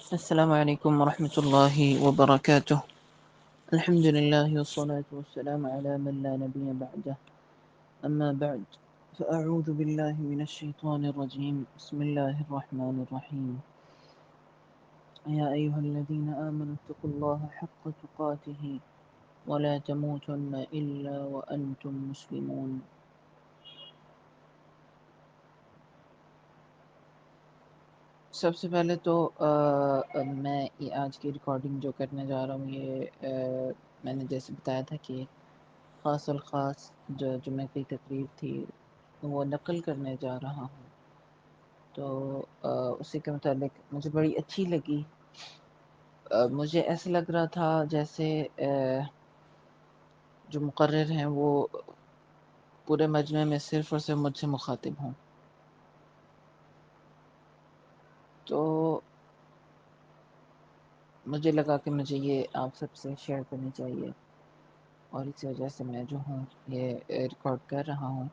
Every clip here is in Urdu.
السلام عليكم ورحمة الله وبركاته. الحمد لله والصلاة والسلام على من لا نبي بعده. أما بعد فأعوذ بالله من الشيطان الرجيم. بسم الله الرحمن الرحيم. يا أيها الذين آمنوا اتقوا الله حق تقاته ولا تموتن إلا وأنتم مسلمون. سب سے پہلے تو میں یہ آج کی ریکارڈنگ جو کرنے جا رہا ہوں یہ میں نے جیسے بتایا تھا کہ خاص الخاص جو جمعہ کی تقریر تھی وہ نقل کرنے جا رہا ہوں، تو اسی کے متعلق مجھے بڑی اچھی لگی. مجھے ایسا لگ رہا تھا جیسے جو مقرر ہیں وہ پورے مجمع میں صرف اور صرف مجھ سے مخاطب ہوں. تو مجھے لگا کہ مجھے یہ آپ سب سے شیئر کرنی چاہیے، اور اسی وجہ سے میں جو ہوں یہ ریکارڈ کر رہا ہوں.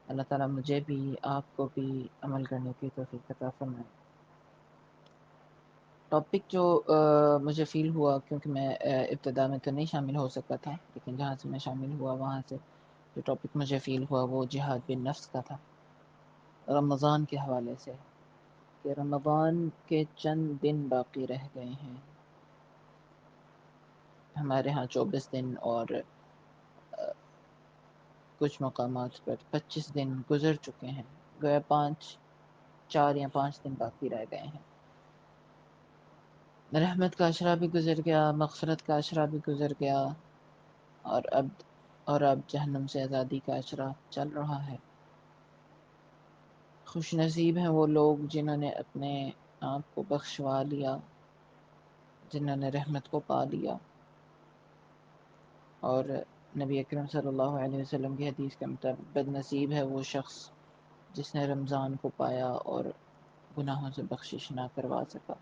اللہ تعالیٰ مجھے بھی آپ کو بھی عمل کرنے کی توفیق عطا فرمائے. ٹاپک جو مجھے فیل ہوا، کیونکہ میں ابتدا میں تو نہیں شامل ہو سکا تھا، لیکن جہاں سے میں شامل ہوا وہاں سے جو ٹاپک مجھے فیل ہوا وہ جہاد بن نفس کا تھا، رمضان کے حوالے سے، کہ رمضان کے چند دن باقی رہ گئے ہیں. ہمارے ہاں 24 دن اور کچھ مقامات پر 25 دن گزر چکے ہیں، گویا 4 یا 5 دن باقی رہ گئے ہیں. رحمت کا عشرہ بھی گزر گیا، مغفرت کا عشرہ بھی گزر گیا، اور اب جہنم سے آزادی کا عشرہ چل رہا ہے. خوش نصیب ہیں وہ لوگ جنہوں نے اپنے آپ کو بخشوا لیا، جنہوں نے رحمت کو پا لیا. اور نبی اکرم صلی اللہ علیہ وسلم کی حدیث کے مطابق بد نصیب ہے وہ شخص جس نے رمضان کو پایا اور گناہوں سے بخشش نہ کروا سکا.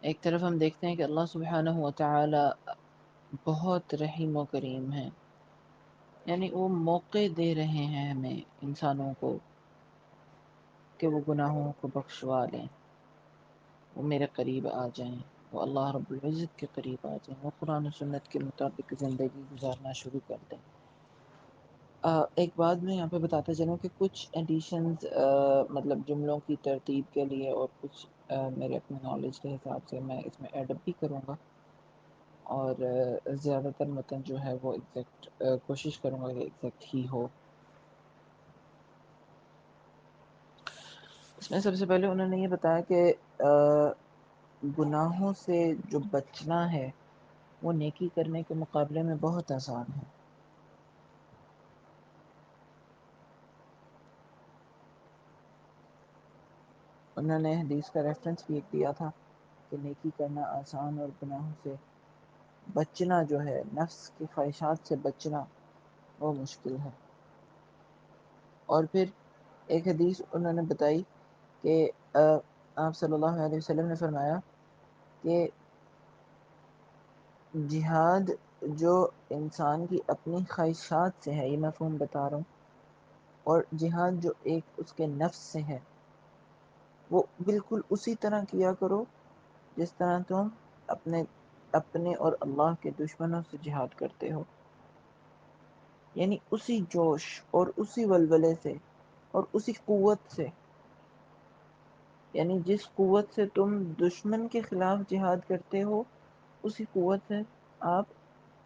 ایک طرف ہم دیکھتے ہیں کہ اللہ سبحانہ و تعالی بہت رحیم و کریم ہے، یعنی وہ موقع دے رہے ہیں ہمیں انسانوں کو کہ وہ گناہوں کو بخشوا لیں، وہ میرے قریب آ جائیں، وہ اللہ رب العزت کے قریب آ جائیں، وہ قرآن و سنت کے مطابق زندگی گزارنا شروع کر دیں. ایک بات میں یہاں پہ بتاتا چلوں کہ کچھ ایڈیشنز مطلب جملوں کی ترتیب کے لیے اور کچھ میرے اپنے نالج کے حساب سے میں اس میں ایڈ اپ بھی کروں گا، اور زیادہ تر متن جو ہے وہ ایگزیکٹ کوشش کروں گا کہ ایگزیکٹ ہی ہو. اس میں سب سے پہلے انہوں نے یہ بتایا کہ گناہوں سے جو بچنا ہے وہ نیکی کرنے کے مقابلے میں بہت آسان ہے. انہوں نے حدیث کا ریفرنس بھی ایک دیا تھا کہ نیکی کرنا آسان اور گناہوں سے بچنا جو ہے، نفس کی خواہشات سے بچنا وہ مشکل ہے. اور پھر ایک حدیث انہوں نے بتائی کہ آپ صلی اللہ علیہ وسلم نے فرمایا کہ جہاد جو انسان کی اپنی خواہشات سے ہے، یہ مفہوم بتا رہا ہوں، اور جہاد جو ایک اس کے نفس سے ہے، وہ بالکل اسی طرح کیا کرو جس طرح تم اپنے اور اللہ کے دشمنوں سے جہاد کرتے ہو. یعنی اسی جوش اور اسی ولولے سے اور اسی قوت سے، یعنی جس قوت سے تم دشمن کے خلاف جہاد کرتے ہو اسی قوت سے آپ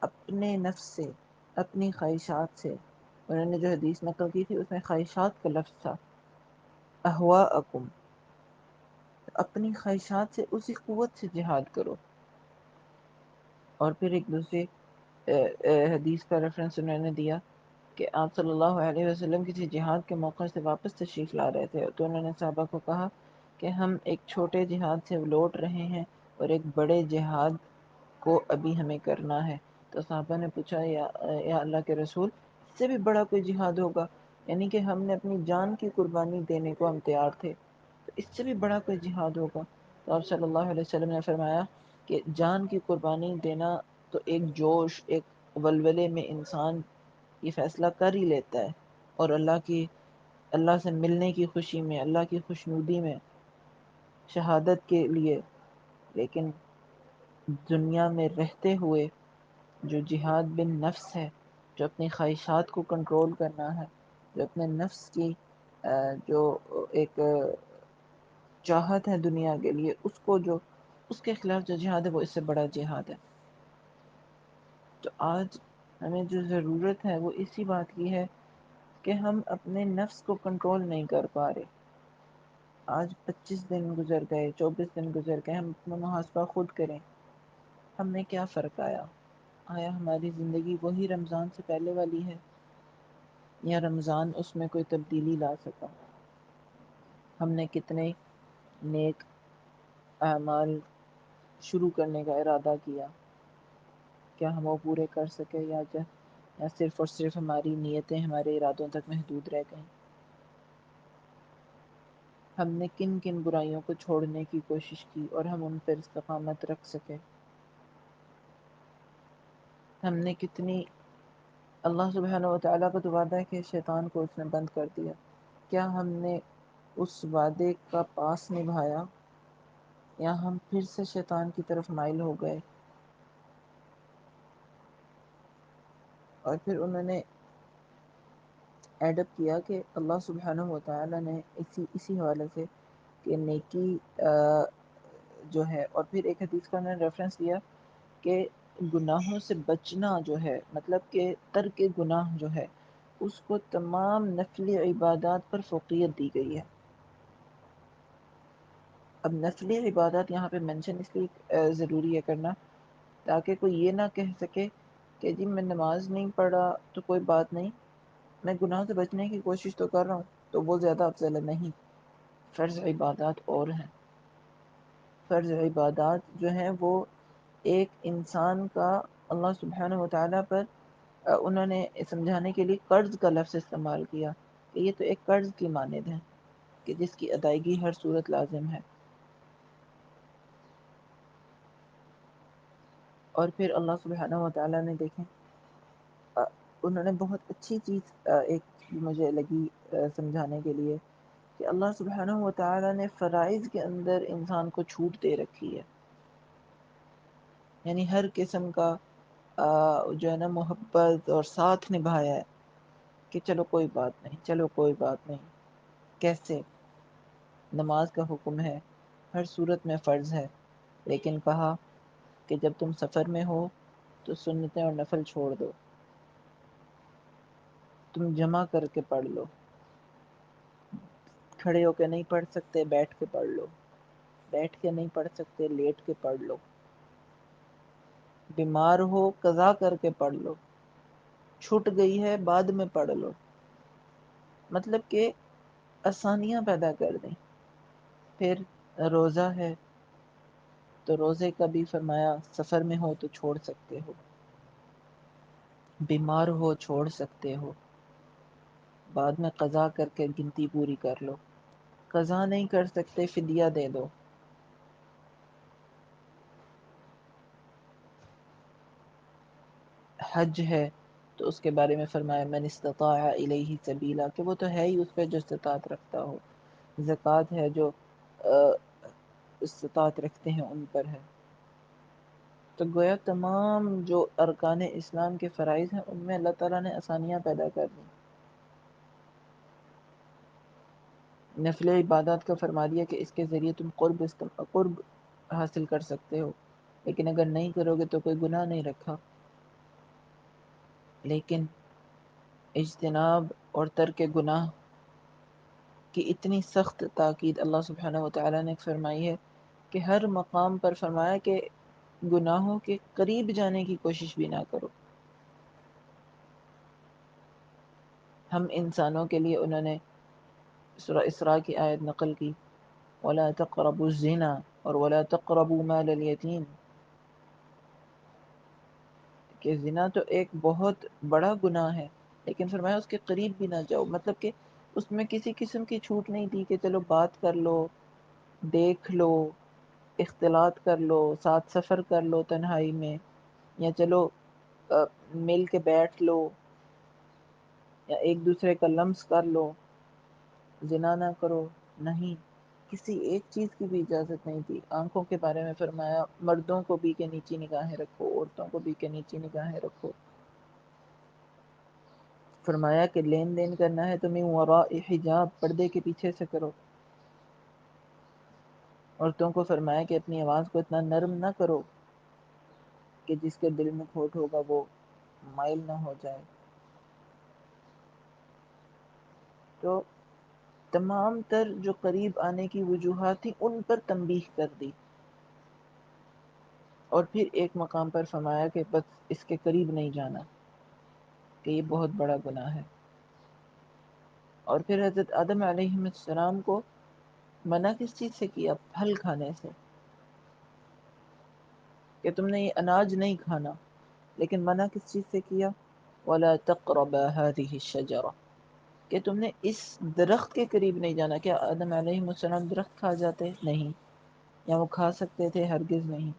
اپنے نفس سے، اپنی خواہشات سے، انہوں نے جو حدیث نقل کی تھی اس میں خواہشات کا لفظ تھا، اہواءکم، اپنی خواہشات سے اسی قوت سے جہاد کرو. اور پھر ایک دوسری حدیث کا ریفرنس انہوں نے دیا کہ آپ صلی اللہ علیہ وسلم کسی جہاد کے موقع سے واپس تشریف لا رہے تھے، تو انہوں نے صحابہ کو کہا کہ ہم ایک چھوٹے جہاد سے لوٹ رہے ہیں اور ایک بڑے جہاد کو ابھی ہمیں کرنا ہے. تو صحابہ نے پوچھا یا اللہ کے رسول، اس سے بھی بڑا کوئی جہاد ہوگا؟ یعنی کہ ہم نے اپنی جان کی قربانی دینے کو ہم تیار تھے، تو اس سے بھی بڑا کوئی جہاد ہوگا؟ تو آپ صلی اللہ علیہ وسلم نے فرمایا کہ جان کی قربانی دینا تو ایک جوش، ایک ولولے میں انسان یہ فیصلہ کر ہی لیتا ہے، اور اللہ سے ملنے کی خوشی میں، اللہ کی خوشنودی میں شہادت کے لیے، لیکن دنیا میں رہتے ہوئے جو جہاد بن نفس ہے، جو اپنی خواہشات کو کنٹرول کرنا ہے، جو اپنے نفس کی جو ایک چاہت ہے دنیا کے لیے، اس کو جو اس کے خلاف جو جہاد ہے وہ اس سے بڑا جہاد ہے۔ تو آج ہمیں جو ضرورت ہے وہ اسی بات کی ہے کہ ہم اپنے نفس کو کنٹرول نہیں کر پا رہے۔ آج 25 دن گزر گئے، 24 دن گزر گئے، ہم اپنا محاسبہ خود کریں، ہم میں کیا فرق آیا؟ آیا ہماری زندگی وہی رمضان سے پہلے والی ہے، یا رمضان اس میں کوئی تبدیلی لا سکا؟ ہم نے کتنے نیک اعمال شروع کرنے کا ارادہ کیا، کیا ہم وہ پورے کر سکے، یا صرف اور صرف ہماری نیتیں ہمارے ارادوں تک محدود رہ گئیں؟ ہم نے کن کن برائیوں کو چھوڑنے کی کوشش کی اور ہم ان پر استقامت رکھ سکے؟ ہم نے کتنی اللہ سبحانہ و تعالیٰ کا تو وعدہ ہے کہ شیطان کو اس نے بند کر دیا، کیا ہم نے اس وعدے کا پاس نبھایا، یا ہم پھر سے شیطان کی طرف مائل ہو گئے؟ اور پھر انہوں نے ایڈپ کیا کہ اللہ سبحانہ و تعالیٰ نے اسی حوالے سے کہ نیکی جو ہے، اور پھر ایک حدیث کا انہوں نے ریفرنس دیا کہ گناہوں سے بچنا جو ہے، مطلب کہ ترک گناہ جو ہے، اس کو تمام نفلی عبادات پر فوقیت دی گئی ہے۔ اب نفلی عبادات یہاں پہ منشن اس لیے ضروری ہے کرنا، تاکہ کوئی یہ نہ کہہ سکے کہ جی میں نماز نہیں پڑھا تو کوئی بات نہیں، میں گناہ سے بچنے کی کوشش تو کر رہا ہوں، تو وہ زیادہ افضل ہے۔ نہیں، فرض عبادات اور ہیں۔ فرض عبادات جو ہیں وہ ایک انسان کا اللہ سبحانہ و تعالیٰ پر انہوں نے سمجھانے کے لیے قرض کا لفظ استعمال کیا کہ یہ تو ایک قرض کی مانند ہے کہ جس کی ادائیگی ہر صورت لازم ہے۔ اور پھر اللہ سبحانہ و تعالیٰ نے دیکھیں، انہوں نے بہت اچھی چیز ایک مجھے لگی سمجھانے کے لیے کہ اللہ سبحانہ و تعالیٰ نے فرائض کے اندر انسان کو چھوٹ دے رکھی ہے، یعنی ہر قسم کا جو ہے نا محبت اور ساتھ نبھایا ہے کہ چلو کوئی بات نہیں، چلو کوئی بات نہیں۔ کیسے؟ نماز کا حکم ہے، ہر صورت میں فرض ہے، لیکن کہا کہ جب تم سفر میں ہو تو سنتیں اور نفل چھوڑ دو، تم جمع کر کے پڑھ لو، کھڑے ہو کے نہیں پڑھ سکتے بیٹھ کے پڑھ لو، بیٹھ کے نہیں پڑھ سکتے لیٹ کے پڑھ لو، بیمار ہو قضا کر کے پڑھ لو، چھوٹ گئی ہے بعد میں پڑھ لو، مطلب کہ آسانیاں پیدا کر دیں۔ پھر روزہ ہے تو روزے کا بھی فرمایا سفر میں ہو تو چھوڑ سکتے ہو، بیمار ہو چھوڑ سکتے ہو، بعد میں قضا کر کے گنتی پوری کر لو، قضا نہیں کر سکتے فدیہ دے دو۔ حج ہے تو اس کے بارے میں فرمایا من استطاع الیہ سبیلا، کہ وہ تو ہے ہی اس پہ جو استطاعت رکھتا ہو۔ زکوٰۃ ہے جو استطاعت رکھتے ہیں ان پر ہے۔ تو گویا تمام جو ارکان اسلام کے فرائض ہیں ان میں اللہ تعالیٰ نے آسانیاں پیدا کر دیں۔ نفل عبادات کا فرما دیا کہ اس کے ذریعے تم قرب حاصل کر سکتے ہو، لیکن اگر نہیں کرو گے تو کوئی گناہ نہیں رکھا۔ لیکن اجتناب اور ترک گناہ کی اتنی سخت تاکید اللہ سبحانہ و تعالیٰ نے فرمائی ہے کہ ہر مقام پر فرمایا کہ گناہوں کے قریب جانے کی کوشش بھی نہ کرو۔ ہم انسانوں کے لیے انہوں نے سورہ اسراء کی آیت نقل کی وَلَا تَقْرَبُوا الزِّنَا اور وَلَا تَقْرَبُوا مَالَ الْيَتِيمِ، کہ زنا تو ایک بہت بڑا گناہ ہے، لیکن فرمایا اس کے قریب بھی نہ جاؤ، مطلب کہ اس میں کسی قسم کی چھوٹ نہیں دی کہ چلو بات کر لو، دیکھ لو، اختلاط کر لو، ساتھ سفر کر لو تنہائی میں، یا چلو مل کے بیٹھ لو، یا ایک دوسرے کا لمس کر لو، زنا نہ کرو۔ نہیں، کسی ایک چیز کی بھی اجازت نہیں تھی. آنکھوں کے بارے میں فرمایا مردوں کو بھی کہ نیچی نگاہیں رکھو، عورتوں کو بھی کہ نیچی نگاہیں رکھو. فرمایا کہ لین دین کرنا ہے تو من وراء حجاب، پردے کے پیچھے سے کرو. عورتوں کو فرمایا کہ اپنی آواز کو اتنا نرم نہ کرو کہ جس کے دل میں کھوٹ ہوگا وہ مائل نہ ہو جائے. تو تمام تر جو قریب آنے کی وجوہات تھیں ان پر تنبیہ کر دی. اور پھر ایک مقام پر فرمایا کہ بس اس کے قریب نہیں جانا، کہ یہ بہت بڑا گناہ ہے. اور پھر حضرت آدم علیہ السلام کو منع کس چیز سے کیا؟ پھل کھانے سے، کہ تم نے یہ اناج نہیں کھانا. لیکن منع کس چیز سے کیا؟ وَلَا تَقْرَبَا هَٰذِهِ الشَّجَرَةَ، کہ تم نے اس درخت کے قریب نہیں جانا. کیا آدم علیہ السلام درخت کھا جاتے؟ نہیں. یا وہ کھا سکتے تھے؟ ہرگز نہیں.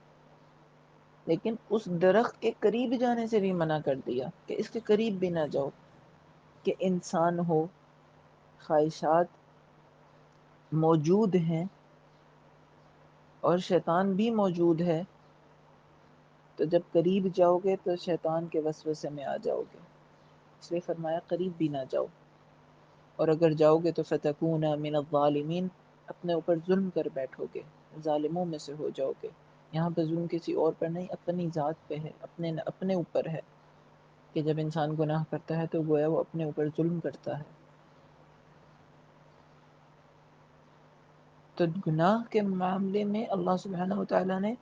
لیکن اس درخت کے قریب جانے سے بھی منع کر دیا کہ اس کے قریب بھی نہ جاؤ. کہ انسان ہو، خواہشات موجود ہیں اور شیطان بھی موجود ہے، تو جب قریب جاؤ گے تو شیطان کے وسوسے میں آ جاؤ گے. اس لیے فرمایا قریب بھی نہ جاؤ، اور اگر جاؤ گے تو فَتَكُونَ مِنَ الظَّالِمِينَ، اپنے اوپر ظلم کر بیٹھو گے، ظالموں میں سے ہو جاؤ گے. یہاں پہ ظلم کسی اور پر نہیں، اپنی ذات پہ ہے، اپنے اوپر ہے. کہ جب انسان گناہ کرتا ہے تو گویا وہ اپنے اوپر ظلم کرتا ہے. تو گناہ کے معاملے میں اللہ سبحانہ وتعالیٰ نے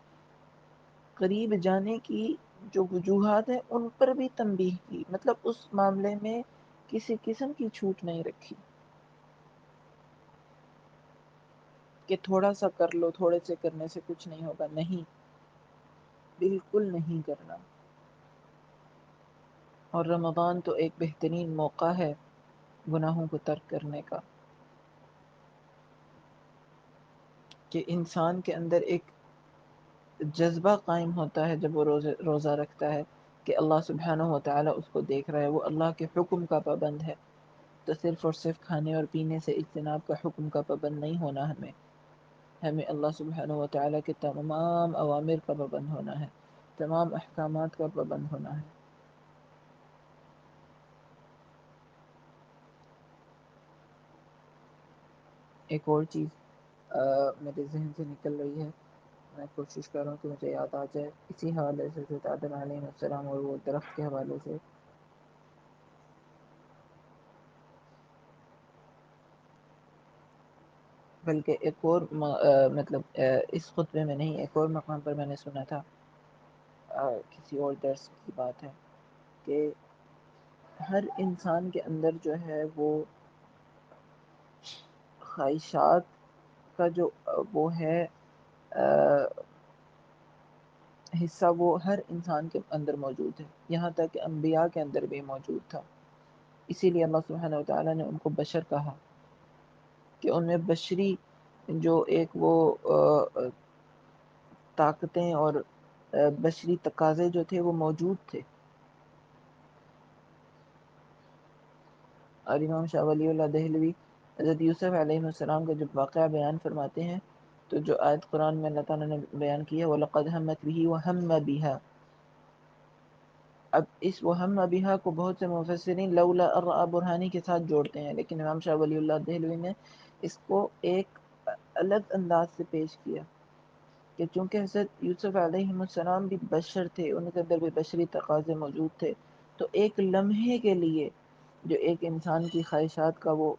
قریب جانے کی جو وجوہات ہیں ان پر بھی تنبیہ کی. مطلب اس معاملے میں کسی قسم کی چھوٹ نہیں رکھی کہ تھوڑا سا کر لو، تھوڑے سے کرنے سے کچھ نہیں ہوگا. نہیں، بالکل نہیں کرنا. اور رمضان تو ایک بہترین موقع ہے گناہوں کو ترک کرنے کا، کہ انسان کے اندر ایک جذبہ قائم ہوتا ہے جب وہ روزہ رکھتا ہے کہ اللہ سبحانہ و تعالی اس کو دیکھ رہا ہے، وہ اللہ کے حکم کا پابند ہے. تو صرف اور صرف کھانے اور پینے سے اجتناب کا حکم کا پابند نہیں ہونا. ہمیں اللہ سبحانہ و تعالیٰ کے تمام اوامر کا پابند ہونا ہے، تمام احکامات کا پابند ہونا ہے. ایک اور چیز میرے ذہن سے نکل رہی ہے، میں کوشش کر رہا ہوں کہ مجھے یاد آ جائے. اسی حوالے سے حضرت آدم علیہ السلام اور وہ درخت کے حوالے سے، بلکہ ایک اور مطلب اس خطبے میں نہیں، ایک اور مقام پر میں نے سنا تھا، کسی اور درس کی بات ہے، کہ ہر انسان کے اندر جو ہے وہ خواہشات کا جو وہ ہے حصہ، وہ ہر انسان کے اندر موجود ہے. یہاں تک کہ انبیاء کے اندر بھی موجود تھا. اسی لیے اللہ سبحانہ و تعالیٰ نے ان کو بشر کہا، کہ ان میں بشری جو ایک وہ طاقتیں اور بشری تقاضے جو تھے وہ موجود تھے. اور امام شاہ ولی اللہ دہلوی حضرت یوسف علیہ السلام کا جب واقعہ بیان فرماتے ہیں تو جو آیت قرآن میں اللہ تعالیٰ نے بیان کی ہے وَلَقَدْ هَمَّتْ بِهِ وَهَمَّ بِهَا، اب اس وَهَمَّ بِهَا کو بہت سے مفسرین لولا ان رأى برہانی کے ساتھ جوڑتے ہیں، لیکن امام شاہ ولی اللہ دہلوی نے اس کو ایک الگ انداز سے پیش کیا، کہ چونکہ حضرت یوسف علیہ السلام بھی بشر تھے، ان کے اندر بھی بشری تقاضے موجود تھے. تو ایک لمحے کے لیے جو ایک انسان کی خواہشات کا وہ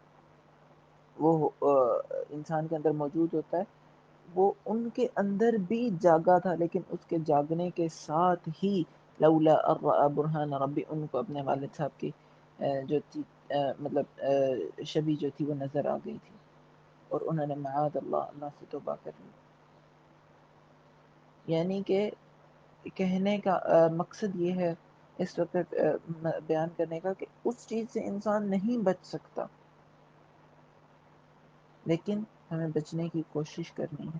انسان کے اندر موجود ہوتا ہے، وہ ان کے اندر بھی جاگا تھا. لیکن اس کے جاگنے کے ساتھ ہی لولا ان رأى برہان ربی، ان کو اپنے والد صاحب کی جو تھی مطلب شبیہ جو تھی وہ نظر آ گئی تھی، اور انہوں نے معاذ اللہ، اللہ سے توبہ کر لی. یعنی کہ کہنے کا مقصد یہ ہے اس وقت بیان کرنے کا، کہ اس چیز سے انسان نہیں بچ سکتا، لیکن ہمیں بچنے کی کوشش کرنی ہے.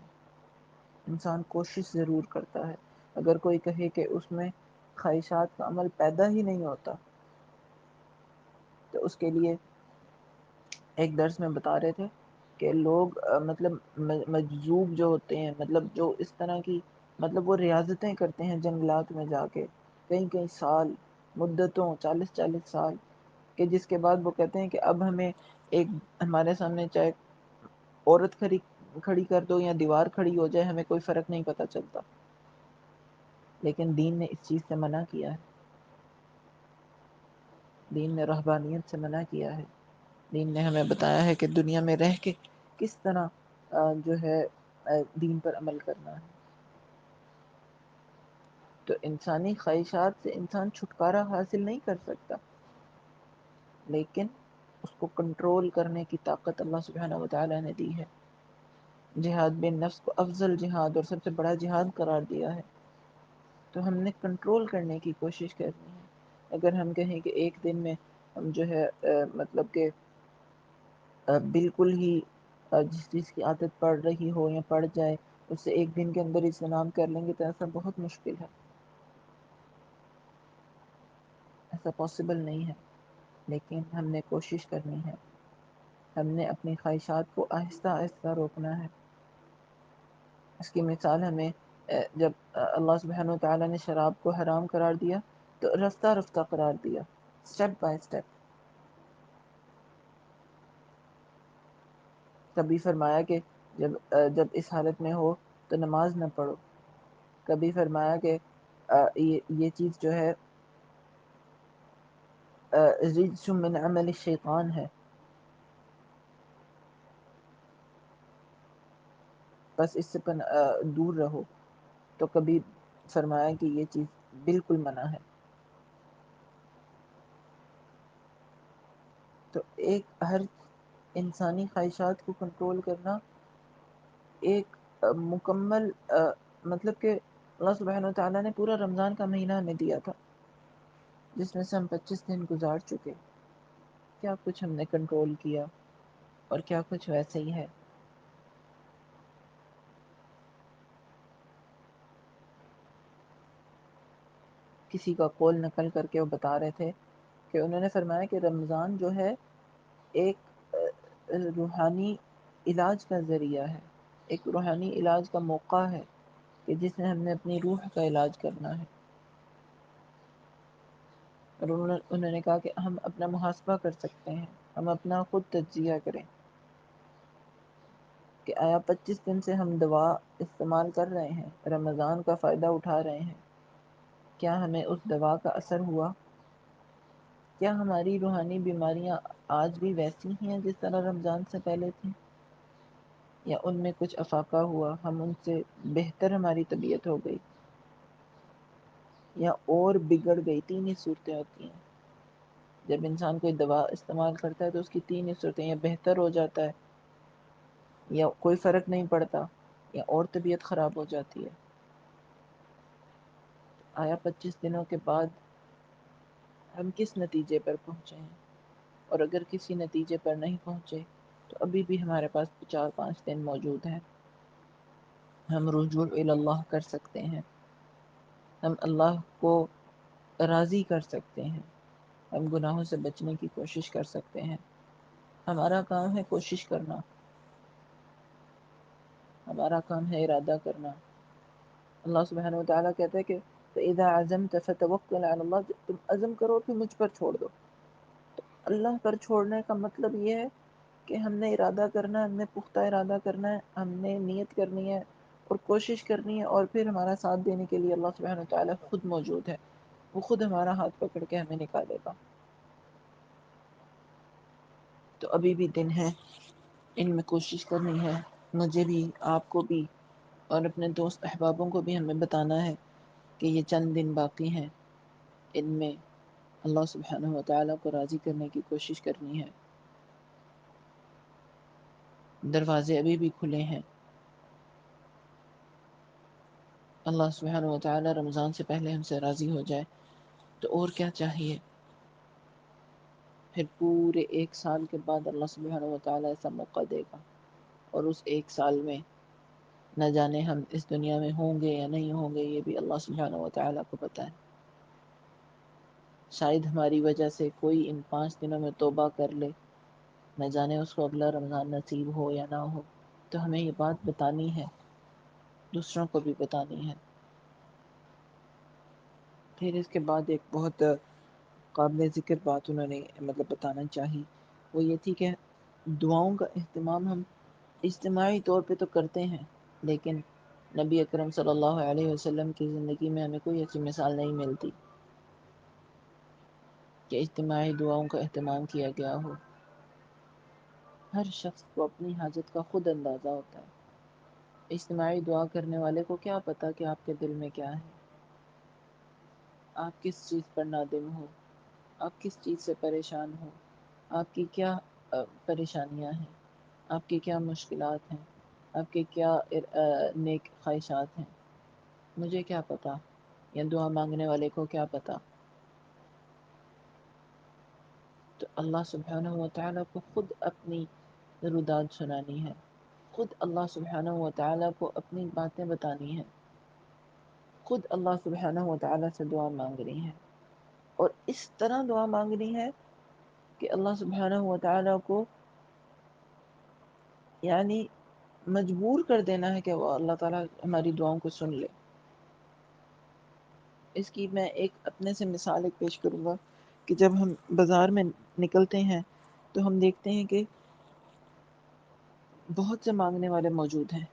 انسان کوشش ضرور کرتا ہے. اگر کوئی کہے کہ اس میں خواہشات کا عمل پیدا ہی نہیں ہوتا، تو اس کے لیے ایک درس میں بتا رہے تھے کہ لوگ مطلب مجذوب جو ہوتے ہیں، مطلب جو اس طرح کی مطلب وہ ریاضتیں کرتے ہیں جنگلات میں جا کے کئی کئی سال، مدتوں 40 40 سال، کہ جس کے بعد وہ کہتے ہیں کہ اب ہمیں ایک ہمارے سامنے چاہے عورت کھڑی کر دو یا دیوار کھڑی ہو جائے، ہمیں کوئی فرق نہیں پتہ چلتا. لیکن دین نے اس چیز سے منع کیا ہے. دین نے رہبانیت سے منع کیا ہے. دین نے ہمیں بتایا ہے کہ دنیا میں رہ کے کس طرح جو ہے دین پر عمل کرنا ہے. تو انسانی خواہشات سے انسان چھٹکارا حاصل نہیں کر سکتا، لیکن اس کو کنٹرول کرنے کی طاقت اللہ سبحانہ و تعالی نے دی ہے. جہاد بن نفس کو افضل جہاد اور سب سے بڑا جہاد قرار دیا ہے. تو ہم نے کنٹرول کرنے کی کوشش کرنی ہے. اگر ہم کہیں کہ ایک دن میں ہم جو ہے مطلب کہ بالکل ہی جس چیز کی عادت پڑ رہی ہو یا پڑ جائے اس سے ایک دن کے اندر اجتناب کر لیں گے تو ایسا بہت مشکل ہے. ایسا پاسبل نہیں ہے. لیکن ہم نے کوشش کرنی ہے. ہم نے اپنی خواہشات کو آہستہ آہستہ روکنا ہے. اس کی مثال ہمیں جب اللہ سبحانہ و تعالی نے شراب کو حرام قرار دیا تو رفتہ رفتہ قرار دیا، اسٹیپ بائی اسٹیپ. کبھی فرمایا کہ جب اس حالت میں ہو تو نماز نہ پڑھو. کبھی فرمایا کہ یہ چیز جو ہے رجس من عمل الشیطان ہے، بس اس سے دور رہو. تو کبھی فرمایا کہ یہ چیز بالکل منع ہے. تو ایک ہر انسانی خواہشات کو کنٹرول کرنا ایک مکمل مطلب کہ اللہ سبحانہ و تعالی نے پورا رمضان کا مہینہ ہمیں دیا تھا جس میں سے ہم 25 دن گزار چکے. کیا کچھ ہم نے کنٹرول کیا اور کیا کچھ ویسے ہی ہے. کسی کا قول نقل کر کے وہ بتا رہے تھے کہ انہوں نے فرمایا کہ رمضان جو ہے ایک روحانی علاج کا ذریعہ ہے، ایک روحانی علاج کا موقع ہے کہ جس میں ہم نے اپنی روح کا علاج کرنا ہے. اور انہوں نے کہا کہ ہم اپنا محاسبہ کر سکتے ہیں، ہم اپنا خود تجزیہ کریں کہ آیا 25 دن سے ہم دوا استعمال کر رہے ہیں، رمضان کا فائدہ اٹھا رہے ہیں، کیا ہمیں اس دوا کا اثر ہوا؟ کیا ہماری روحانی بیماریاں آج بھی ویسی ہیں جس طرح رمضان سے پہلے تھیں، یا ان میں کچھ افاقہ ہوا، ہم ان سے بہتر ہماری طبیعت ہو گئی، یا اور بگڑ گئی؟ تین ہی صورتیں ہوتی ہیں جب انسان کوئی دوا استعمال کرتا ہے تو اس کی تین ہی صورتیں: یا بہتر ہو جاتا ہے، یا کوئی فرق نہیں پڑتا، یا اور طبیعت خراب ہو جاتی ہے. آیا 25 دنوں کے بعد ہم کس نتیجے پر پہنچے ہیں؟ اور اگر کسی نتیجے پر نہیں پہنچے تو ابھی بھی ہمارے پاس 4 5 دن موجود ہیں. ہم رجوع اللہ کر سکتے ہیں، ہم اللہ کو راضی کر سکتے ہیں، ہم گناہوں سے بچنے کی کوشش کر سکتے ہیں. ہمارا کام ہے کوشش کرنا، ہمارا کام ہے ارادہ کرنا. اللہ سبحانہ و تعالیٰ کہتا ہے کہ فَإِذَا عَزَمْتَ فَتَوَكَّلْ عَلَى اللَّهِ، تم عزم کرو کہ مجھ پر چھوڑ دو. تو اللہ پر چھوڑنے کا مطلب یہ ہے کہ ہم نے ارادہ کرنا ہے، ہم نے پختہ ارادہ کرنا ہے، ہم نے نیت کرنی ہے اور کوشش کرنی ہے، اور پھر ہمارا ساتھ دینے کے لیے اللہ سبحانہ و تعالیٰ خود موجود ہے. وہ خود ہمارا ہاتھ پکڑ کے ہمیں نکالے گا. تو ابھی بھی دن ہے، ان میں کوشش کرنی ہے، مجھے بھی، آپ کو بھی، اور اپنے دوست احبابوں کو بھی ہمیں بتانا ہے کہ یہ چند دن باقی ہیں، ان میں اللہ سبحانہ و تعالیٰ کو راضی کرنے کی کوشش کرنی ہے. دروازے ابھی بھی کھلے ہیں. اللہ سبحانہ و تعالیٰ رمضان سے پہلے ہم سے راضی ہو جائے تو اور کیا چاہیے. پھر پورے 1 سال کے بعد اللہ سبحانہ و تعالیٰ ایسا موقع دے گا، اور اس 1 سال میں نہ جانے ہم اس دنیا میں ہوں گے یا نہیں ہوں گے، یہ بھی اللہ سبحانہ و تعالیٰ کو پتہ ہے. شاید ہماری وجہ سے کوئی ان 5 دنوں میں توبہ کر لے نہ جانے اس کو اگلا رمضان نصیب ہو یا نہ ہو، تو ہمیں یہ بات بتانی ہے، دوسروں کو بھی بتانی ہے۔ پھر اس کے بعد ایک بہت قابل ذکر بات انہوں نے مطلب بتانا چاہی، وہ یہ تھی کہ دعاؤں کا اہتمام ہم اجتماعی طور پہ تو کرتے ہیں، لیکن نبی اکرم صلی اللہ علیہ وسلم کی زندگی میں ہمیں کوئی ایسی مثال نہیں ملتی کہ اجتماعی دعاؤں کا اہتمام کیا گیا ہو۔ ہر شخص کو اپنی حاجت کا خود اندازہ ہوتا ہے۔ اجتماعی دعا کرنے والے کو کیا پتہ کہ آپ کے دل میں کیا ہے، آپ کس چیز پر نادم ہو، آپ کس چیز سے پریشان ہو، آپ کی کیا پریشانیاں ہیں، آپ کی کیا مشکلات ہیں، آپ کے کیا نیک خواہشات ہیں، مجھے کیا پتہ، یا دعا مانگنے والے کو کیا پتہ۔ تو اللہ سبحانہ و تعالیٰ کو خود اپنی روداد سنانی ہے، خود اللہ سبحانہ و تعالیٰ کو اپنی باتیں بتانی ہیں، خود اللہ سبحانہ و تعالیٰ سے دعا مانگنی ہے، اور اس طرح دعا مانگنی ہے کہ اللہ سبحانہ و تعالیٰ کو یعنی مجبور کر دینا ہے کہ وہ اللہ تعالیٰ ہماری دعاؤں کو سن لے۔ اس کی میں ایک اپنے سے مثال ایک پیش کروں گا کہ جب ہم بازار میں نکلتے ہیں تو ہم دیکھتے ہیں کہ بہت سے مانگنے والے موجود ہیں،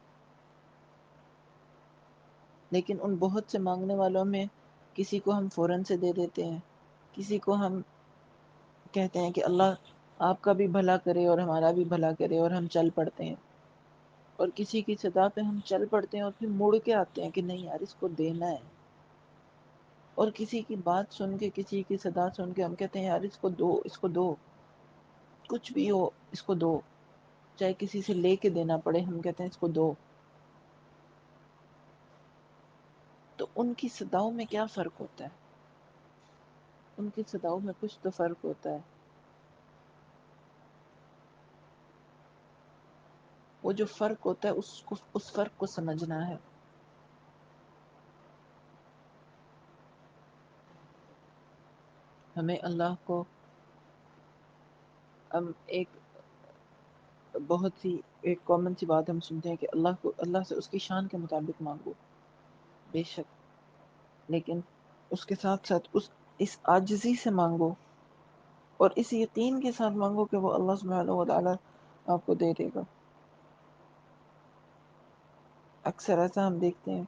لیکن ان بہت سے مانگنے والوں میں کسی کو ہم فوراً سے دے دیتے ہیں، کسی کو ہم کہتے ہیں کہ اللہ آپ کا بھی بھلا کرے اور ہمارا بھی بھلا کرے، اور ہم چل پڑتے ہیں، اور کسی کی صدا پہ ہم چل پڑتے ہیں اور پھر مڑ کے آتے ہیں کہ نہیں یار اس کو دینا ہے، اور کسی کی بات سن کے، کسی کی صدا سن کے ہم کہتے ہیں یار اس کو دو، اس کو دو، کچھ بھی ہو اس کو دو، چاہے کسی سے لے کے دینا پڑے ہم کہتے ہیں اس کو دو۔ تو ان کی صداؤں میں کیا فرق ہوتا ہے؟ ان کی صداؤں میں کچھ تو فرق ہوتا ہے۔ وہ جو فرق ہوتا ہے اس فرق کو سمجھنا ہے۔ ہمیں اللہ کو ایک بہت سی ایک کامن سی بات ہم سنتے ہیں کہ اللہ سے اس کی شان کے مطابق مانگو، بے شک، لیکن اس کے ساتھ ساتھ اس عاجزی سے مانگو، اور اس یقین کے ساتھ مانگو کہ وہ اللہ سبحانہ و تعالیٰ آپ کو دے دے گا۔ اکثر ایسا ہم دیکھتے ہیں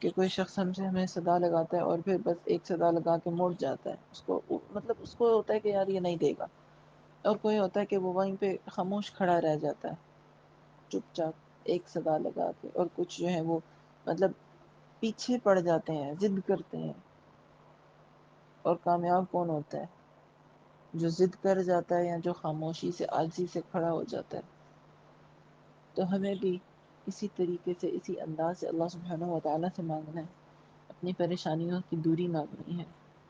کہ کوئی شخص ہم سے ہمیں صدا لگاتا ہے اور پھر بس ایک صدا لگا کے مڑ جاتا ہے، اس کو مطلب اس کو ہوتا ہے کہ یار یہ نہیں دے گا، اور کوئی ہوتا ہے کہ وہ وہیں پہ خاموش کھڑا رہ جاتا ہے چپ چاپ ایک صدا لگا کے، اور کچھ جو ہے وہ مطلب پیچھے پڑ جاتے ہیں، ضد کرتے ہیں۔ اور کامیاب کون ہوتا ہے؟ جو ضد کر جاتا ہے یا جو خاموشی سے عاجزی سے کھڑا ہو جاتا ہے۔ تو ہمیں بھی اسی طریقے سے، اسی انداز سے اللہ سبحانہ و تعالیٰ سے مانگنا ہے، اپنی پریشانیوں کی دوری مانگنی ہے،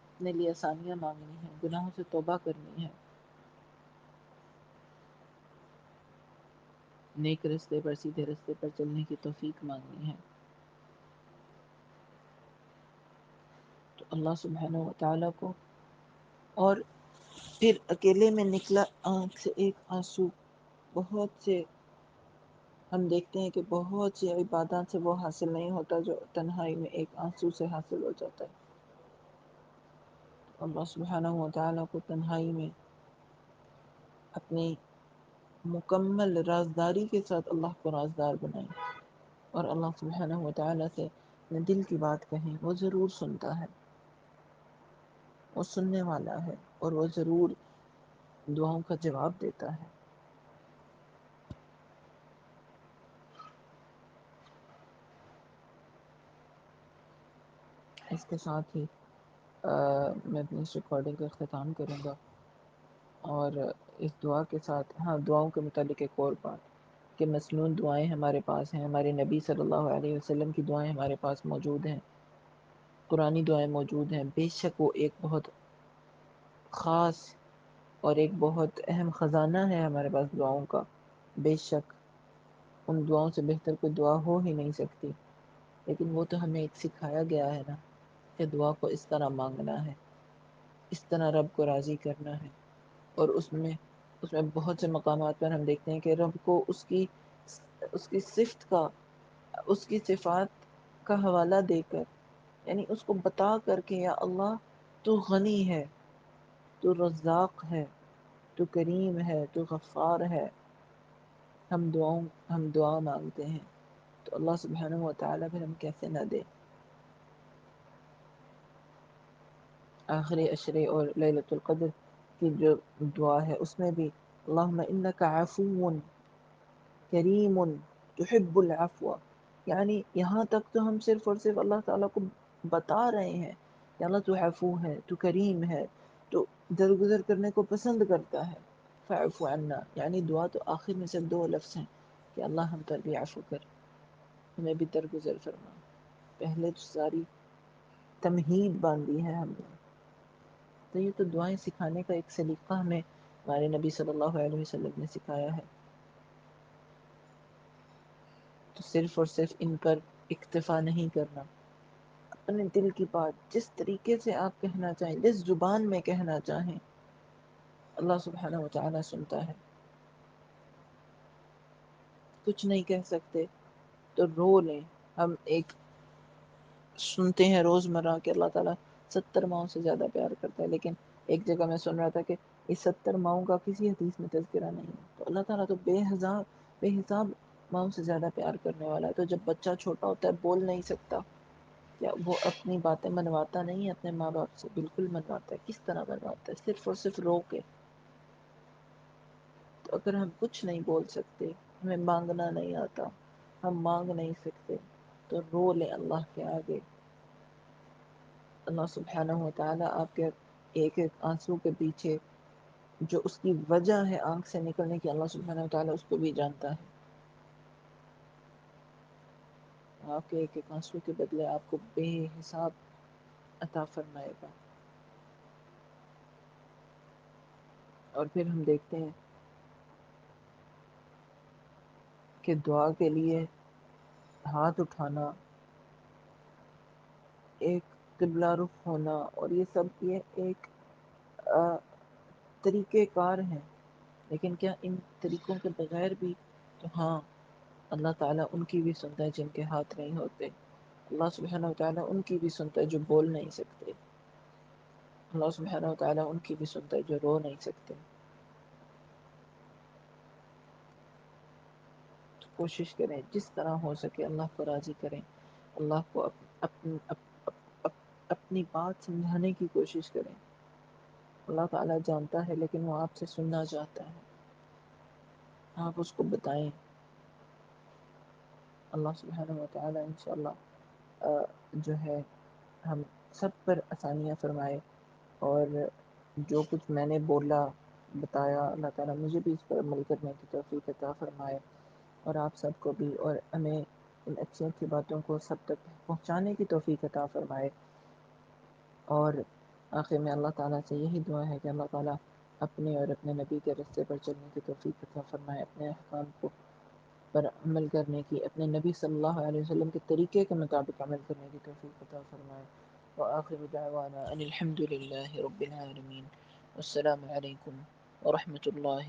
اپنے لیے آسانیاں مانگنی ہیں، گناہوں سے توبہ کرنی ہے، نیک رستے پر، سیدھے رستے پر چلنے کی توفیق مانگنی ہے۔ تو اللہ سبحانہ و تعالیٰ کو، اور پھر اکیلے میں نکلا آنکھ سے ایک آنسو، بہت سے ہم دیکھتے ہیں کہ بہت سی عبادات سے وہ حاصل نہیں ہوتا جو تنہائی میں ایک آنسو سے حاصل ہو جاتا ہے۔ اللہ سبحانہ و تعالیٰ کو تنہائی میں اپنی مکمل رازداری کے ساتھ اللہ کو رازدار بنائیں، اور اللہ سبحانہ و تعالیٰ سے اپنے دل کی بات کہیں، وہ ضرور سنتا ہے، وہ سننے والا ہے، اور وہ ضرور دعاؤں کا جواب دیتا ہے۔ اس کے ساتھ ہی میں اپنی اس ریکارڈنگ کا اختتام کروں گا، اور اس دعا کے ساتھ ہاں دعاؤں کے متعلق ایک اور بات کہ مسنون دعائیں ہمارے پاس ہیں، ہمارے نبی صلی اللہ علیہ وسلم کی دعائیں ہمارے پاس موجود ہیں، قرآنی دعائیں موجود ہیں، بے شک وہ ایک بہت خاص اور ایک بہت اہم خزانہ ہے ہمارے پاس دعاؤں کا، بے شک ان دعاؤں سے بہتر کوئی دعا ہو ہی نہیں سکتی، لیکن وہ تو ہمیں ایک سکھایا گیا ہے نا کہ دعا کو اس طرح مانگنا ہے، اس طرح رب کو راضی کرنا ہے، اور اس میں اس میں بہت سے مقامات پر ہم دیکھتے ہیں کہ رب کو اس کی صفت کا، اس کی صفات کا حوالہ دے کر، یعنی اس کو بتا کر کے، یا اللہ تو غنی ہے، تو رزاق ہے، تو کریم ہے، تو غفار ہے، ہم دعا مانگتے ہیں تو اللہ سبحانہ و تعالیٰ پھر ہم کیسے نہ دے۔ آخری عشرے اور لیلۃ القدر کی جو دعا ہے اس میں بھی اللہم انک عفو کریم تحب العفو، یعنی یہاں تک تو ہم صرف اور صرف اللہ تعالیٰ کو بتا رہے ہیں کہ اللہ تو عفو ہے، تو کریم ہے، تو درگزر کرنے کو پسند کرتا ہے، فاعف عنا، یعنی دعا تو آخر میں صرف دو لفظ ہیں کہ اللہ ہم پر بھی عفو کر، ہمیں بھی درگزر فرما۔ پہلے تو ساری تمہید باندھی ہے ہم نے، تو یہ تو دعائیں سکھانے کا ایک سلیقہ ہمیں ہمارے نبی صلی اللہ علیہ وسلم نے سکھایا ہے، تو صرف اور صرف ان پر اکتفا نہیں کرنا، اپنے دل کی بات جس طریقے سے آپ کہنا چاہیں، جس زبان میں کہنا چاہیں، اللہ سبحانہ و تعالیٰ سنتا ہے۔ کچھ نہیں کہہ سکتے تو رو لیں، ہم ایک سنتے ہیں روزمرہ کہ اللہ تعالیٰ 70 ماؤں سے زیادہ پیار کرتا ہے، لیکن ایک جگہ میں سن رہا تھا کہ اس 70 ماؤں کا کسی حدیث میں تذکرہ نہیں ہے، تو اللہ تعالیٰ تو بے حساب ماؤں سے زیادہ پیار کرنے والا ہے۔ تو جب بچہ چھوٹا ہوتا ہے، بول نہیں سکتا، کیا وہ اپنی باتیں منواتا نہیں ہے اپنے ماں باپ سے؟ بالکل منواتا ہے۔ کس طرح منواتا ہے؟ صرف اور صرف رو کے۔ تو اگر ہم کچھ نہیں بول سکتے، ہمیں مانگنا نہیں آتا، ہم مانگ نہیں سکتے، تو رو لیں اللہ کے آگے۔ اللہ سبحانہ و تعالیٰ آپ کے ایک ایک آنسو کے پیچھے جو اس کی وجہ ہے آنکھ سے نکلنے کی، اللہ سبحانہ و تعالیٰ اس کو بھی جانتا ہے۔ آپ کے ایک ایک آنسو کے بدلے آپ کو بے حساب عطا فرمائے گا۔ اور پھر ہم دیکھتے ہیں کہ دعا کے لیے ہاتھ اٹھانا، ایک قبلہ رخ ہونا، اور یہ سب یہ ایک طریقہ کار ہیں، لیکن کیا ان طریقوں کے بغیر بھی تو ہاں اللہ تعالیٰ ان کی بھی سنتا ہے جن کے ہاتھ نہیں ہوتے، اللہ سبحانہ و تعالیٰ ان کی بھی سنتا ہے جو بول نہیں سکتے، اللہ سبحانہ و تعالیٰ ان کی بھی سنتا ہے جو رو نہیں سکتے۔ تو کوشش کریں جس طرح ہو سکے اللہ کو راضی کریں، اللہ کو اپنی بات سمجھانے کی کوشش کریں۔ اللہ تعالیٰ جانتا ہے لیکن وہ آپ سے سننا چاہتا ہے، آپ اس کو بتائیں۔ اللہ سبحانہ و تعالیٰ انشاءاللہ جو ہے ہم سب پر آسانیاں فرمائے، اور جو کچھ میں نے بولا بتایا، اللہ تعالیٰ مجھے بھی اس پر عمل کرنے کی توفیق عطا فرمائے، اور آپ سب کو بھی، اور ہمیں ان اچھی اچھی باتوں کو سب تک پہنچانے کی توفیق عطا فرمائے۔ اور آخر میں اللہ تعالیٰ سے یہی دعا ہے کہ اللہ تعالیٰ اپنے اور اپنے نبی کے رستے پر چلنے کی توفیق عطا فرمائے، اپنے احکام کو پر عمل کرنے کی، اپنے نبی صلی اللہ علیہ وسلم کے طریقے کے مطابق عمل کرنے کی توفیق عطا فرمائے۔ وآخر دعوانا ان الحمد للہ رب العالمین، السلام علیکم ورحمۃ اللہ